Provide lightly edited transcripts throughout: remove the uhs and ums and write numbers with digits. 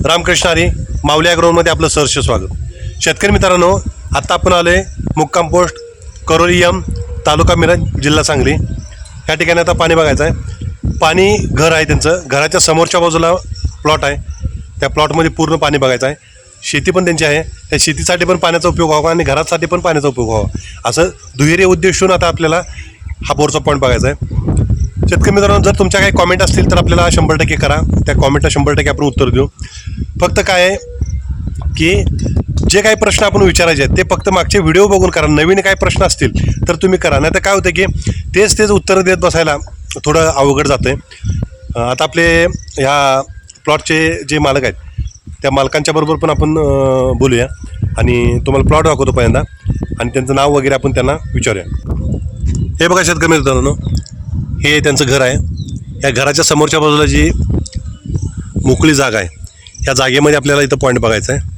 रामकृष्ण हरी माऊली ॲग्रोमध्ये आपलं सहर्ष स्वागत. शेतकरी मित्रांनो, आत्ता आपण आलो आहे मुक्काम पोस्ट करोली एम, तालुका मिरज, जिल्हा सांगली. या ठिकाणी आता पाणी बघायचं आहे. पाणी घर आहे त्यांचं, घराच्या समोरच्या बाजूला प्लॉट आहे. त्या प्लॉटमध्ये पूर्ण पाणी बघायचं आहे. शेती पण त्यांची आहे, त्या शेतीसाठी पण पाण्याचा उपयोग व्हावा आणि घरासाठी पण पाण्याचा उपयोग व्हावा, असं दुहेरी उद्देश ठेवून आता आपल्याला हा बोरचा पॉईंट बघायचा आहे. शेतकरी मित्रांनो, जर तुमच्या काही कॉमेंट असतील तर आपल्याला 100% करा. त्या कॉमेंटला 100% आपण उत्तर देऊ. फक्त काय आहे की जे काही प्रश्न आपण विचारायचे आहेत ते फक्त मागचे व्हिडिओ बघून करा. नवीन काही प्रश्न असतील तर तुम्ही करा, नाही तर काय होतं की तेच उत्तरं देत बसायला थोडं अवघड जातं आहे. आता आपले ह्या प्लॉटचे जे मालक आहेत त्या मालकांच्या बरोबर पण आपण बोलूया आणि तुम्हाला प्लॉट दाखवतो पहिल्यांदा आणि त्यांचं नाव वगैरे आपण त्यांना विचारूया. हे बघा शेतकरी मित्रांनो, हे त्यांचं घर आहे. या घराच्या समोरच्या बाजूला जी मोकळी जागा आहे, ह्या जागेमध्ये आपल्याला इथं पॉईंट बघायचा आहे.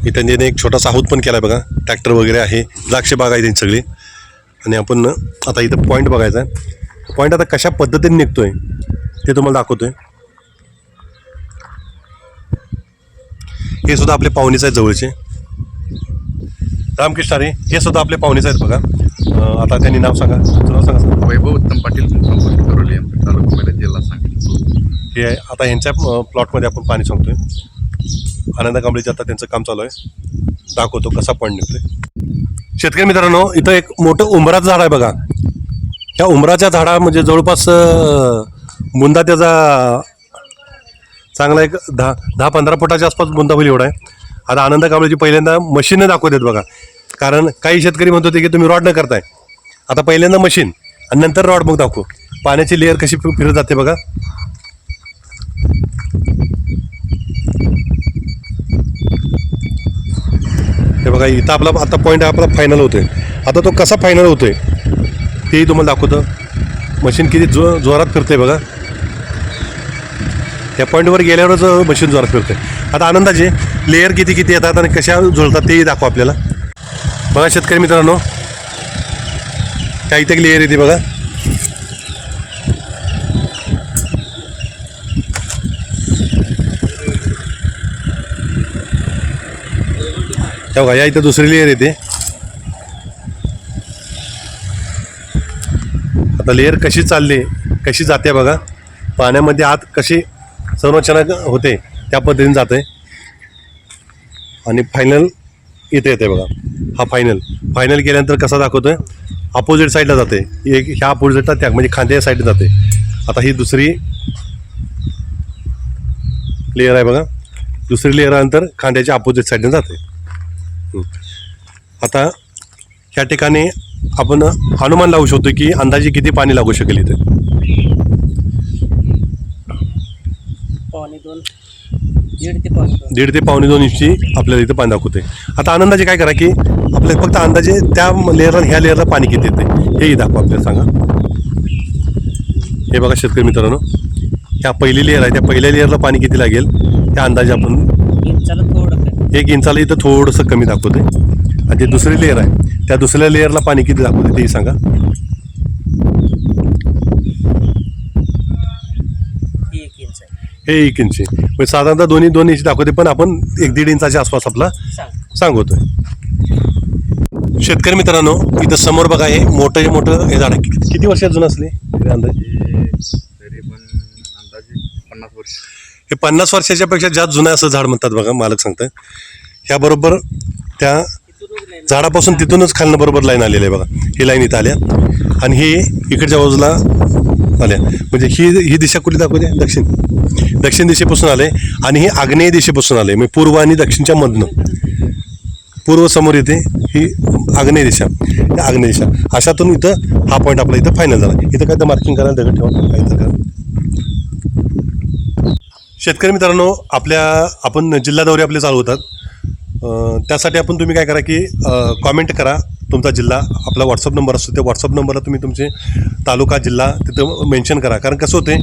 इथं त्यांनी एक छोटासा हाऊस पण केला आहे बघा, ट्रॅक्टर वगैरे आहे, द्राक्ष बाग आहे त्यांची सगळी. आणि आपण आता इथं पॉईंट बघायचा आहे. पॉईंट आता कशा पद्धतीने निघतो आहे ते तुम्हाला दाखवतो आहे. हे सुद्धा आपले पाहुणेच आहेत जवळचे. रामकृष्ण हरी, हे सुद्धा आपले पाहुणेच आहेत बघा. आता त्यांनी नाव सांगा, तुमचं नाव सांगा सर. वैभव उत्तम पाटील, मुक्काम पोस्ट करोली, तालुका मिरज, जिल्हा सांगली. हे आहे. आता ह्यांच्या प्लॉटमध्ये आपण पाणी सांगतोय. आनंद कांबळेचे आता त्यांचं काम चालू आहे, दाखवतो कसा पॉईंट निघतोय. शेतकरी मित्रांनो, इथं एक मोठं उंबराचं झाड आहे बघा. ह्या उंबराच्या झाडा म्हणजे जवळपास बुंदा त्याचा चांगला एक 10-15 फुटाच्या आसपास बुंदा होईल एवढा आहे. आता आनंद कांबळेची पहिल्यांदा मशीनने दाखवतात बघा, कारण काही शेतकरी म्हणत होते की तुम्ही रॉड न करताय. आता पहिल्यांदा मशीन आणि नंतर रॉड मग दाखवू. पाण्याची लेअर कशी फिरत जाते बघा. हे बघा, इथं आपला आता पॉईंट आपला फायनल होतोय. आता तो कसा फायनल होतोय तेही तुम्हाला दाखवतं. मशीन किती जोरात फिरते बघा. त्या पॉईंटवर गेल्यावरच मशीन जोरात फिरते. आता आनंदाचे लेअर किती येतात आणि कशा जुळतात तेही दाखवा आपल्याला. बघा शेतकरी मित्रांनो, त्या इथे लेअर येते बघा. त्या बघा, या इथं दुसरी लेअर येते. आता लेअर कशी चालली, कशी जाते बघा. पाण्यामध्ये आत कशी संरचना होते त्या पद्धतीने जाते आणि फायनल इथे येते बघा. हा फायनल केल्यानंतर कसा दाखवतोय, अपोजिट साईडला जाते. एक ह्या अपोजिटला त्या म्हणजे खांद्या साईडला जाते. आता ही दुसरी लेअर आहे बघा. दुसरी लेअर नंतर खांद्याच्या अपोजिट साईडने जाते. आता ह्या ठिकाणी आपण अनुमान लावू शकतो की अंदाजे किती पाणी लागू शकेल इथे. 1.5 ते 1.25 इंची आपल्याला इथं पाणी दाखवते. आता आनंदाचे काय करा की आपल्याला फक्त अंदाजे त्या लेअरला ह्या लेअरला पाणी किती येते हेही दाखवा आपल्याला सांगा. हे बघा शेतकरी मित्रांनो, ह्या पहिली लेअर आहे, त्या पहिल्या लेअरला पाणी किती लागेल त्या अंदाजे आपण 1 इंचाला इथं थोडंसं कमी दाखवते. आणि जे दुसरी लेअर आहे त्या दुसऱ्या लेअरला पाणी किती दाखवते तेही सांगा. हे 1 इंची म्हणजे साधारणतः दोन्ही 2 इंच दाखवते, पण आपण 1-1.5 इंचाच्या आसपास आपला सांगतोय. शेतकरी मित्रांनो, इथं समोर बघा, हे मोठं हे झाड किती वर्षात जुनं असले अंदाजे? तरी पण अंदाजे 50 वर्ष. हे 50 वर्षाच्या पेक्षा जास्त जुनं असं झाड म्हणतात बघा, मालक सांगतात. ह्याबरोबर त्या झाडापासून तिथूनच खालनं बरोबर लाईन आलेली आहे बघा. ही लाईन इथं आल्या आणि ही इकडच्या बाजूला आल्या. म्हणजे ही दिशा कुठली दाखवते? दक्षिण दिशेपासून आले आणि ही आग्नेय दिशेपासून आले. म्हणजे पूर्व आणि दक्षिणच्या मधनं पूर्व समोर येते ही आग्नेय दिशा. अशातून इथं हा पॉईंट आपला इथं फायनल झाला. इथं काय तर मार्किंग करा, दगड ठेवा, काय तर करा. शेतकरी मित्रांनो, आपण जिल्हा दौरे आपले चालू होतात. त्यासाठी तुम्ही काय करा की कॉमेंट करा तुमचा जिल्हा. आपला व्हॉट्सअप नंबर असतो, त्या व्हॉट्सअप नंबरला तुम्ही तुमचे तालुका जिल्हा तिथं मेन्शन करा. कारण कसं होते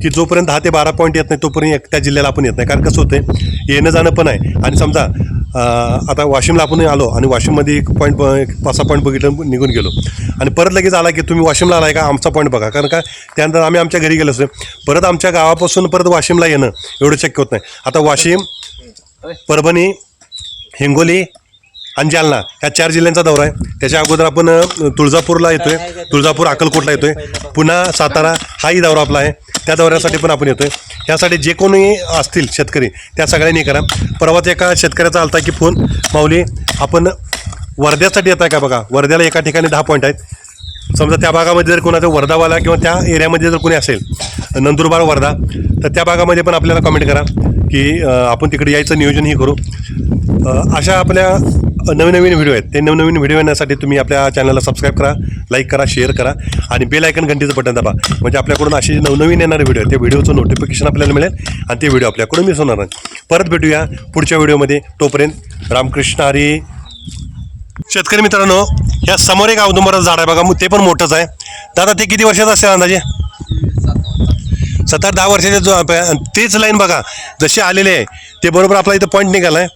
की जोपर्यंत 10 ते 12 पॉईंट येत नाही तोपर्यंत त्या जिल्ह्याला आपण येत नाही. कारण कसं होते, येणं जाणं पण आहे आणि समजा आता वाशिमला आपण आलो आणि वाशिममध्ये एक पॉईंट 5-6 पॉईंट बघितलं निघून गेलो आणि परत लगेच आला की तुम्ही वाशिमला आलाय का आमचा पॉईंट बघा, कारण का त्यानंतर आम्ही आमच्या घरी गेलो असतो. परत आमच्या गावापासून परत वाशिमला येणं एवढं शक्य होत नाही. आता वाशिम, परभणी, हिंगोली आणि जालना ह्या 4 जिल्ह्यांचा दौरा आहे. त्याच्या अगोदर आपण तुळजापूरला येतोय, तुळजापूर अक्कलकोटला येतोय, पुन्हा सातारा हाही दौरा आपला आहे. त्या दौऱ्यासाठी पण आपण येतोय. यासाठी जे कोणी असतील शेतकरी त्या सगळ्यांनी करा. परवाच एका शेतकऱ्याचा आलता की फोन, माऊली आपण वर्ध्यासाठी येत आहे का बघा. वर्ध्याला एका ठिकाणी 10 पॉईंट आहेत. समजा त्या भागामध्ये जर कोणाचा वर्धावाला किंवा त्या एरियामध्ये जर कोणी असेल नंदुरबार वर्धा, तर त्या भागामध्ये पण आपल्याला कमेंट करा की आपण तिकडे यायचं नियोजनही करू. अशा आपल्या नवीन व्हिडिओ आहेत. ते नवीन व्हिडिओ येण्यासाठी तुम्ही आपल्या चॅनलला सबस्क्राईब करा, लाईक करा, शेअर करा आणि बेल आयकन घंटीचं बटन दाबा. म्हणजे आपल्याकडून असे नवीन येणारे व्हिडिओ आहेत त्या व्हिडिओचं नोटिफिकेशन आपल्याला मिळेल आणि ते व्हिडिओ आपल्याकडून मिस होणार नाही. परत भेटूया पुढच्या व्हिडिओमध्ये. तोपर्यंत रामकृष्ण हरी. शेतकरी मित्रांनो, ह्या समोर एक औदुंबराचं झाड आहे बघा, ते पण मोठंच आहे. दादा ते किती वर्षाचं असेल अंदाजे? 7-10 वर्षाचे जो तेच लाईन बघा जसे आलेले आहे ते बरोबर आपला इथं पॉईंट निघाला आहे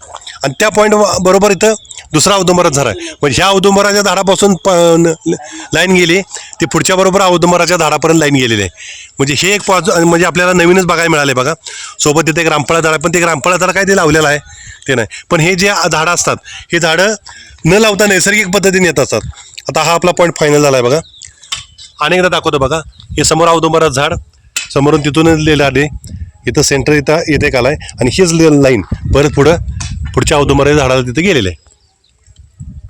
आणि त्या पॉईंट बरोबर इथं दुसरा औदुंबराचं झाड आहे. म्हणजे ह्या औदुंबराच्या झाडापासून लाईन गेली ती पुढच्या बरोबर औदुंबराच्या झाडापर्यंत लाईन गेलेली आहे. म्हणजे हे एक म्हणजे आपल्याला नवीनच बघायला मिळाले बघा. सोबत तिथे एक रामफळा झाड आहे, पण ते रामफळा झाड काय ते लावलेलं आहे ते नाही. पण हे जे झाडं असतात हे झाडं न लावता नैसर्गिक पद्धतीने येत असतात. आता हा आपला पॉईंट फायनल झाला आहे बघा. अनेकदा दाखवतो बघा. हे समोर औदुंबराचं झाड, समोरून तिथून लिहिलं आले, इथं सेंटर इथं येथे आलं आहे आणि हीच लाईन परत पुढच्या औदुंबराच्या झाडाला तिथं गेलेलं आहे.